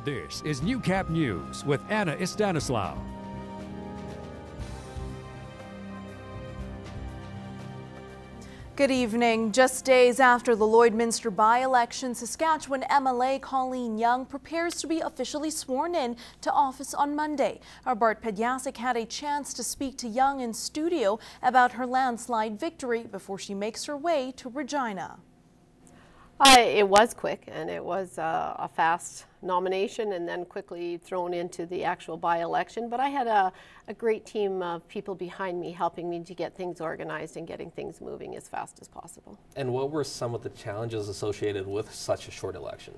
This is Newcap News with Anna Stanislaw. Good evening. Just days after the Lloydminster by-election, Saskatchewan MLA Colleen Young prepares to be officially sworn in to office on Monday. Our Bart Pedyasik had a chance to speak to Young in studio about her landslide victory before she makes her way to Regina. It was quick, and it was a fast nomination and then quickly thrown into the actual by-election. But I had a great team of people behind me helping me to get things organized and getting things moving as fast as possible. And what were some of the challenges associated with such a short election?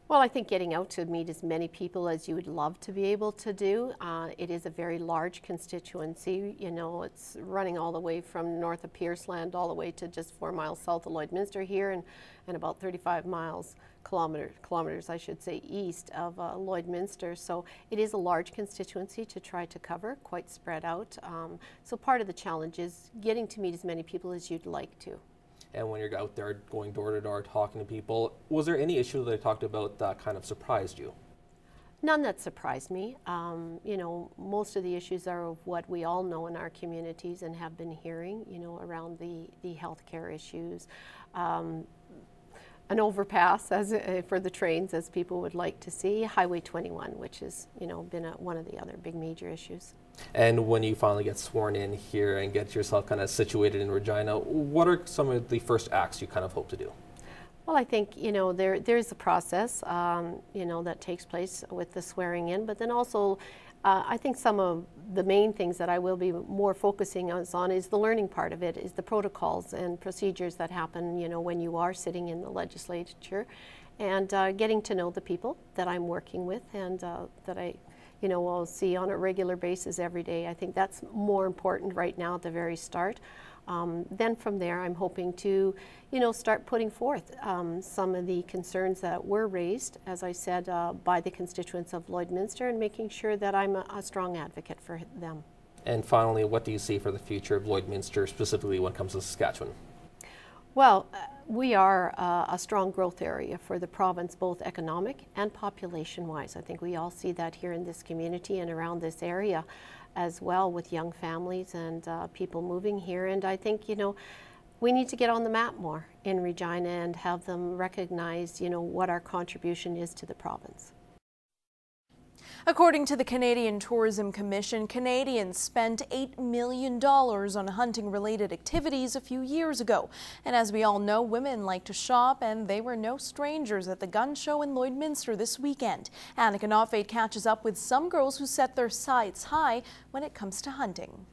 Well, I think getting out to meet as many people as you would love to be able to do. It is a very large constituency. You know, it's running all the way from north of Pierceland all the way to just 4 miles south of Lloydminster here and about 35 kilometers, I should say, east of Lloydminster. So it is a large constituency to try to cover, quite spread out. So part of the challenge is getting to meet as many people as you'd like to. And when you're out there going door to door talking to people, was there any issue that I talked about that kind of surprised you? None that surprised me. You know, most of the issues are of what we all know in our communities and have been hearing, you know, around the healthcare issues. An overpass for the trains, as people would like to see, Highway 21, which has, you know, been one of the other big major issues. And when you finally get sworn in here and get yourself kind of situated in Regina, what are some of the first acts you kind of hope to do? Well, I think, you know, there's a process, you know, that takes place with the swearing in, but then also I think some of the main things that I will be more focusing on is the learning part of it, is the protocols and procedures that happen, you know, when you are sitting in the legislature, and getting to know the people that I'm working with and that I, you know, will see on a regular basis every day. I think that's more important right now at the very start. Then from there, I'm hoping to, you know, start putting forth some of the concerns that were raised, as I said, by the constituents of Lloydminster, and making sure that I'm a strong advocate for them. And finally, what do you see for the future of Lloydminster, specifically when it comes to Saskatchewan? Well, we are a strong growth area for the province, both economic and population-wise. I think we all see that here in this community and around this area as well, with young families and people moving here. And I think, you know, we need to get on the map more in Regina and have them recognize, you know, what our contribution is to the province. According to the Canadian Tourism Commission, Canadians spent $8 million on hunting-related activities a few years ago. And as we all know, women like to shop, and they were no strangers at the gun show in Lloydminster this weekend. Anika Nottveit catches up with some girls who set their sights high when it comes to hunting.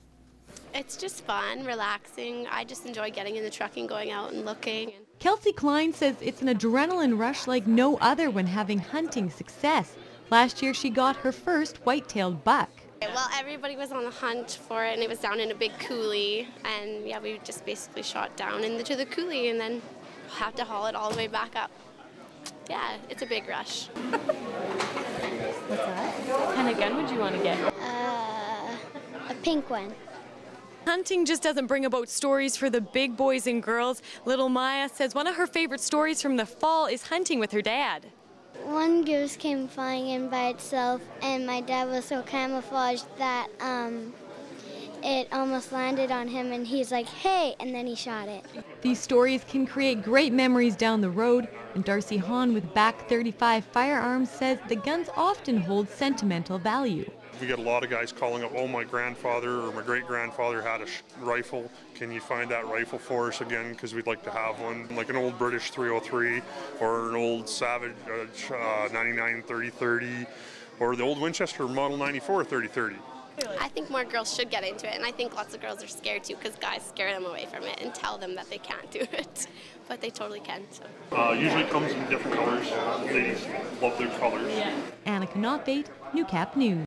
It's just fun, relaxing. I just enjoy getting in the truck and going out and looking. Kelsie Klein says it's an adrenaline rush like no other when having hunting success. Last year, she got her first white-tailed buck. Well, everybody was on the hunt for it, and it was down in a big coulee. And yeah, we just basically shot down into the coulee and then have to haul it all the way back up. Yeah, it's a big rush. What's that? What kind of gun would you want to get? A pink one. Hunting just doesn't bring about stories for the big boys and girls. Little Maja says one of her favorite stories from the fall is hunting with her dad. One goose came flying in by itself, and my dad was so camouflaged that it almost landed on him, and he's like, hey, and then he shot it. These stories can create great memories down the road, and Darcy Haun with Back 35 Firearms says the guns often hold sentimental value. We get a lot of guys calling up, oh, my grandfather or my great-grandfather had a rifle. Can you find that rifle for us again? Because we'd like to have one. Like an old British 303 or an old Savage 99 30-30 or the old Winchester Model 94 30-30. I think more girls should get into it, and I think lots of girls are scared too because guys scare them away from it and tell them that they can't do it, but they totally can. So. Usually comes in different colors. Ladies love their colors. Anika Nottveit, Newcap News.